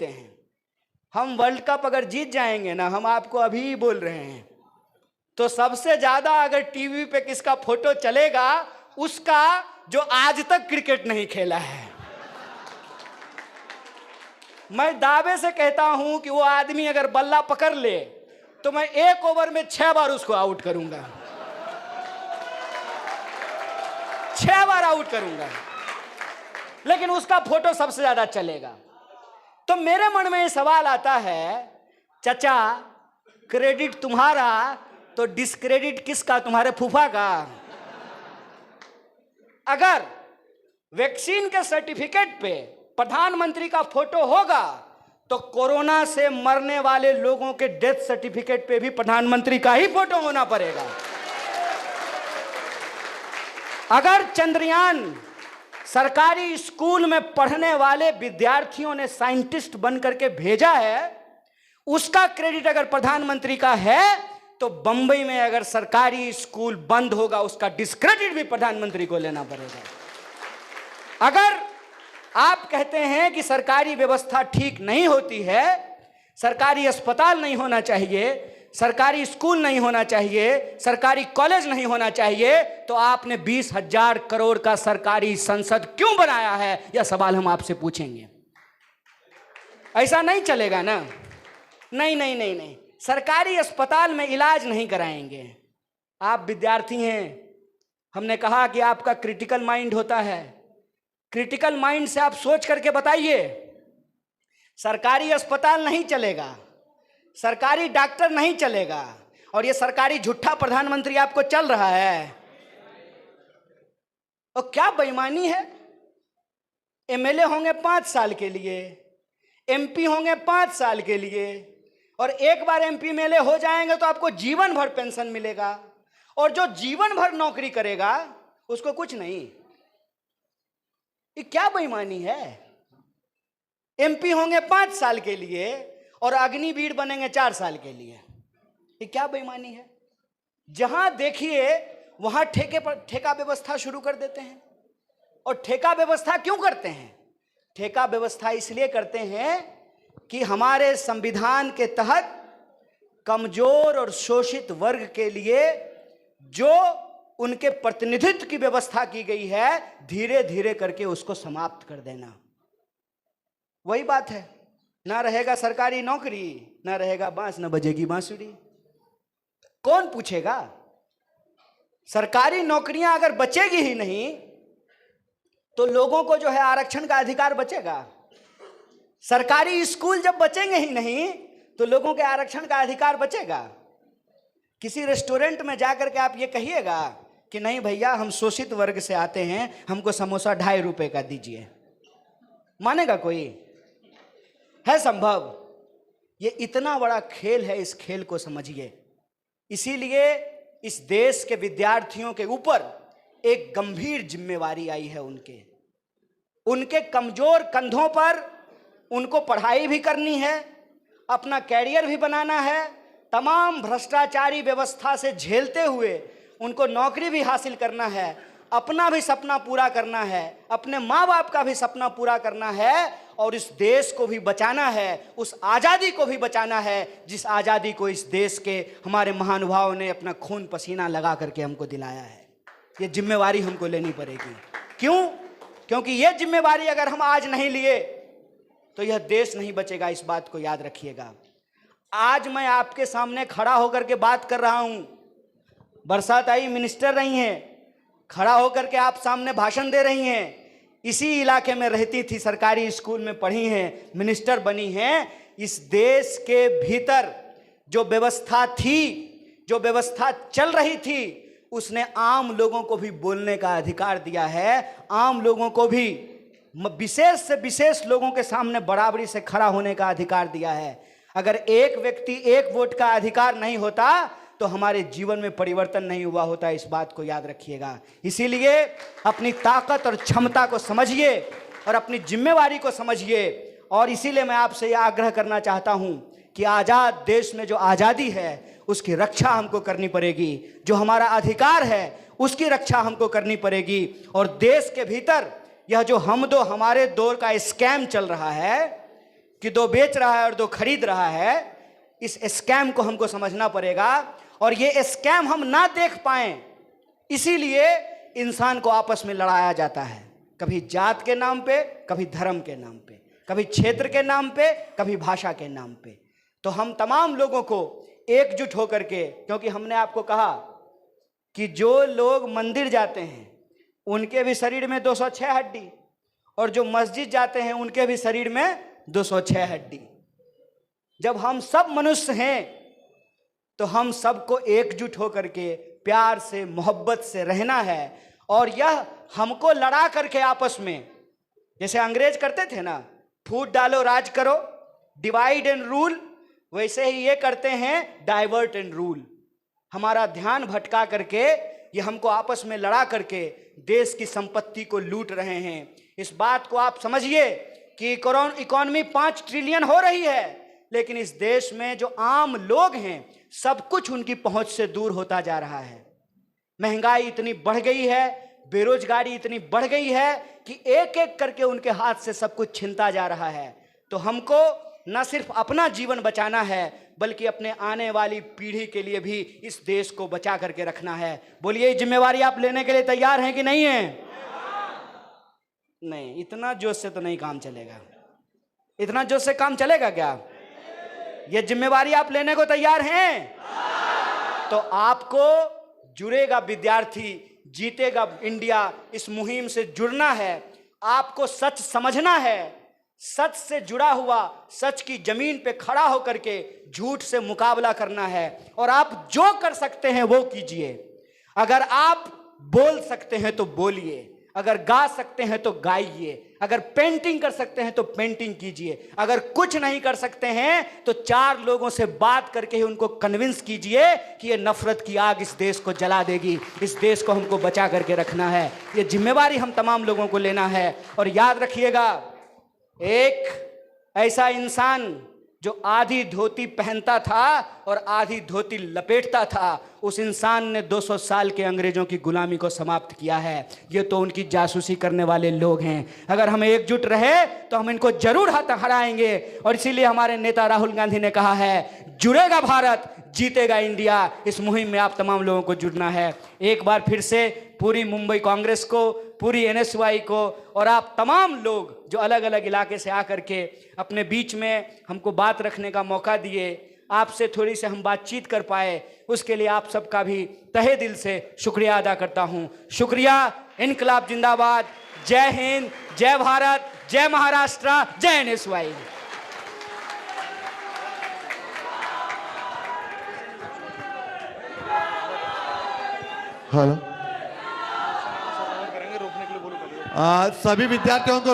देखते हैं। हम वर्ल्ड कप अगर जीत जाएंगे ना, हम आपको अभी ही बोल रहे हैं, तो सबसे ज्यादा अगर टीवी पे किसका फोटो चलेगा, उसका जो आज तक क्रिकेट नहीं खेला है। मैं दावे से कहता हूं कि वो आदमी अगर बल्ला पकड़ ले तो मैं 1 ओवर में 6 बार उसको आउट करूंगा, 6 बार आउट करूंगा, लेकिन उसका फोटो सबसे ज्यादा चलेगा। तो मेरे मन में ये सवाल आता है, चाचा क्रेडिट तुम्हारा तो डिस्क्रेडिट किसका? तुम्हारे फूफा का। अगर वैक्सीन के सर्टिफिकेट पे प्रधानमंत्री का फोटो होगा तो कोरोना से मरने वाले लोगों के डेथ सर्टिफिकेट पे भी प्रधानमंत्री का ही फोटो होना पड़ेगा। अगर चंद्रयान सरकारी स्कूल में पढ़ने वाले विद्यार्थियों ने साइंटिस्ट बन करके भेजा है, उसका क्रेडिट अगर प्रधानमंत्री का है, तो बंबई में अगर सरकारी स्कूल बंद होगा उसका डिस्क्रेडिट भी प्रधानमंत्री को लेना पड़ेगा। अगर आप कहते हैं कि सरकारी व्यवस्था ठीक नहीं होती है, सरकारी अस्पताल नहीं होना चाहिए, सरकारी स्कूल नहीं होना चाहिए, सरकारी कॉलेज नहीं होना चाहिए, तो आपने 20,000 करोड़ का सरकारी संसद क्यों बनाया है? यह सवाल हम आपसे पूछेंगे। ऐसा नहीं चलेगा ना। नहीं नहीं नहीं नहीं, सरकारी अस्पताल में इलाज नहीं कराएंगे। आप विद्यार्थी हैं, हमने कहा कि आपका क्रिटिकल माइंड होता है, क्रिटिकल माइंड से आप सोच करके बताइए। सरकारी अस्पताल नहीं चलेगा, सरकारी डॉक्टर नहीं चलेगा, और ये सरकारी झूठा प्रधानमंत्री आपको चल रहा है। और क्या बेईमानी है। एमएलए होंगे 5 साल के लिए, एमपी होंगे 5 साल के लिए, और एक बार एमपी एमएलए हो जाएंगे तो आपको जीवन भर पेंशन मिलेगा, और जो जीवन भर नौकरी करेगा उसको कुछ नहीं। ये क्या बेईमानी है। एमपी होंगे 5 साल के लिए और अग्निवीर बनेंगे 4 साल के लिए। ये क्या बेईमानी है। जहां देखिए वहां ठेका व्यवस्था शुरू कर देते हैं। और ठेका व्यवस्था क्यों करते हैं? ठेका व्यवस्था इसलिए करते हैं कि हमारे संविधान के तहत कमजोर और शोषित वर्ग के लिए जो उनके प्रतिनिधित्व की व्यवस्था की गई है, धीरे धीरे करके उसको समाप्त कर देना। वही बात है, ना रहेगा सरकारी नौकरी, ना रहेगा बांस, ना बजेगी बांसुरी। कौन पूछेगा? सरकारी नौकरियां अगर बचेगी ही नहीं तो लोगों को जो है आरक्षण का अधिकार बचेगा। सरकारी स्कूल जब बचेंगे ही नहीं तो लोगों के आरक्षण का अधिकार बचेगा। किसी रेस्टोरेंट में जाकर के आप ये कहिएगा कि नहीं भैया हम शोषित वर्ग से आते हैं, हमको समोसा 2.5 रुपए का दीजिए, मानेगा कोई? है संभव? ये इतना बड़ा खेल है, इस खेल को समझिए। इसीलिए इस देश के विद्यार्थियों के ऊपर एक गंभीर जिम्मेवारी आई है। उनके कमजोर कंधों पर उनको पढ़ाई भी करनी है, अपना कैरियर भी बनाना है, तमाम भ्रष्टाचारी व्यवस्था से झेलते हुए उनको नौकरी भी हासिल करना है, अपना भी सपना पूरा करना है, अपने माँ बाप का भी सपना पूरा करना है, और इस देश को भी बचाना है, उस आज़ादी को भी बचाना है जिस आज़ादी को इस देश के हमारे महानुभावों ने अपना खून पसीना लगा करके हमको दिलाया है। ये जिम्मेवारी हमको लेनी पड़ेगी। क्यों? क्योंकि ये जिम्मेवारी अगर हम आज नहीं लिए तो यह देश नहीं बचेगा। इस बात को याद रखिएगा। आज मैं आपके सामने खड़ा होकर के बात कर रहा हूं, बरसात आई मिनिस्टर रही हैं, खड़ा होकर के आप सामने भाषण दे रही हैं, इसी इलाके में रहती थी, सरकारी स्कूल में पढ़ी हैं, मिनिस्टर बनी हैं। इस देश के भीतर जो व्यवस्था थी, जो व्यवस्था चल रही थी, उसने आम लोगों को भी बोलने का अधिकार दिया है, आम लोगों को भी विशेष से विशेष लोगों के सामने बराबरी से खड़ा होने का अधिकार दिया है। अगर एक व्यक्ति एक वोट का अधिकार नहीं होता तो हमारे जीवन में परिवर्तन नहीं हुआ होता। इस बात को याद रखिएगा। इसीलिए अपनी ताकत और क्षमता को समझिए और अपनी जिम्मेवारी को समझिए। और इसीलिए मैं आपसे यह आग्रह करना चाहता हूं कि आज़ाद देश में जो आज़ादी है उसकी रक्षा हमको करनी पड़ेगी, जो हमारा अधिकार है उसकी रक्षा हमको करनी पड़ेगी। और देश के भीतर यह जो हम दो हमारे दो का स्कैम चल रहा है, कि दो बेच रहा है और दो खरीद रहा है। इस स्कैम को हमको समझना पड़ेगा, और ये स्कैम हम ना देख पाएं, इसीलिए इंसान को आपस में लड़ाया जाता है, कभी जात के नाम पे, कभी धर्म के नाम पे, कभी क्षेत्र के नाम पे, कभी भाषा के नाम पे। तो हम तमाम लोगों को एकजुट होकर के, क्योंकि हमने आपको कहा कि जो लोग मंदिर जाते हैं उनके भी शरीर में 206 हड्डी, और जो मस्जिद जाते हैं उनके भी शरीर में 206 हड्डी। जब हम सब मनुष्य हैं तो हम सबको एकजुट होकर के प्यार से, मोहब्बत से रहना है। और यह हमको लड़ा करके आपस में, जैसे अंग्रेज करते थे ना, फूट डालो राज करो, डिवाइड एंड रूल, वैसे ही ये करते हैं डाइवर्ट एंड रूल। हमारा ध्यान भटका करके ये हमको आपस में लड़ा करके देश की संपत्ति को लूट रहे हैं। इस बात को आप समझिए कि इकोनॉमी 5 ट्रिलियन हो रही है, लेकिन इस देश में जो आम लोग हैं सब कुछ उनकी पहुंच से दूर होता जा रहा है। महंगाई इतनी बढ़ गई है, बेरोजगारी इतनी बढ़ गई है कि एक एक करके उनके हाथ से सब कुछ छिनता जा रहा है। तो हमको न सिर्फ अपना जीवन बचाना है, बल्कि अपने आने वाली पीढ़ी के लिए भी इस देश को बचा करके रखना है। बोलिए, जिम्मेवारी आप लेने के लिए तैयार हैं कि नहीं हैं? नहीं, इतना जोश से तो नहीं काम चलेगा। इतना जोश से काम चलेगा क्या? ये जिम्मेवारी आप लेने को तैयार हैं? तो आपको जुड़ेगा विद्यार्थी, जीतेगा इंडिया, इस मुहिम से जुड़ना है। आपको सच समझना है, सच से जुड़ा हुआ, सच की जमीन पे खड़ा होकर के झूठ से मुकाबला करना है। और आप जो कर सकते हैं वो कीजिए। अगर आप बोल सकते हैं तो बोलिए, अगर गा सकते हैं तो गाइए, अगर पेंटिंग कर सकते हैं तो पेंटिंग कीजिए। अगर कुछ नहीं कर सकते हैं तो 4 लोगों से बात करके ही उनको कन्विंस कीजिए कि ये नफरत की आग इस देश को जला देगी। इस देश को हमको बचा करके रखना है। ये जिम्मेवारी हम तमाम लोगों को लेना है। और याद रखिएगा, एक ऐसा इंसान जो आधी धोती पहनता था और आधी धोती लपेटता था, उस इंसान ने 200 साल के अंग्रेजों की गुलामी को समाप्त किया है। ये तो उनकी जासूसी करने वाले लोग हैं। अगर हम एकजुट रहे तो हम इनको जरूर हराएंगे। और इसीलिए हमारे नेता राहुल गांधी ने कहा है, जुड़ेगा भारत, जीतेगा इंडिया। इस मुहिम में आप तमाम लोगों को जुड़ना है। एक बार फिर से पूरी मुंबई कांग्रेस को, पूरी NSY को, और आप तमाम लोग जो अलग अलग इलाके से आकर के अपने बीच में हमको बात रखने का मौका दिए, आपसे थोड़ी सी हम बातचीत कर पाए, उसके लिए आप सबका भी तहे दिल से शुक्रिया अदा करता हूं। शुक्रिया। इनकलाब जिंदाबाद। जय हिंद, जय भारत, जय महाराष्ट्र, जय NSY। हेलो, सभी विद्यार्थियों को